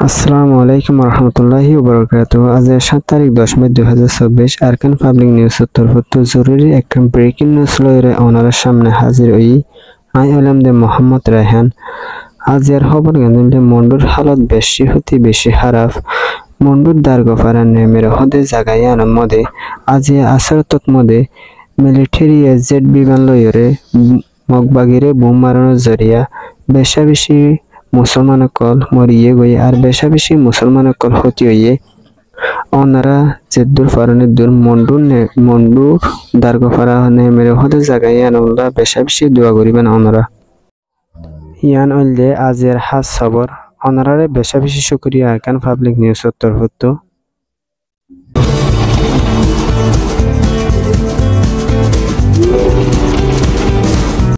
আসসালামু আলাইকুম রহমতুল্লাহি ওবরাকাতুহু। আজ ৭ তারিখ ১০ মে ২০২৪ আরকান পাবলিক নিউজ তরফত জরুরি একটা ব্রেকিং নিউজ লইরে ওনার সামনে হাজির হই। আই হলাম দে মোহাম্মদ রায়হান। আজ এর খবর জানিলে মন্ডুর হালত বেশি হতে বেশি খারাপ। মন্ডুর দারগফারা নেমের হদে জাগাইয়ান মদে আজ আসরতত মদে মিলিটারি জেট বিমান লইরে মগবাগিরে বোম মারানোর জরিয়া বেশা বেশি মুসলমান কল মরিয়ে গই আর বেশা বেশি মুসলমান কল হতি হইয়ে ওনারা জেদ্দুর ফারণের দূর মন্ডু দার্গ ফারা মেরে হতে জায়গায় আনুল্লাহ বেশা বেশি দোয়া করিবেন ওনারা ইয়ান অলদে আজের হাজ খবর ওনারারে বেশা বেশি শুকরিয়া আরকান পাবলিক নিউজ তরফত।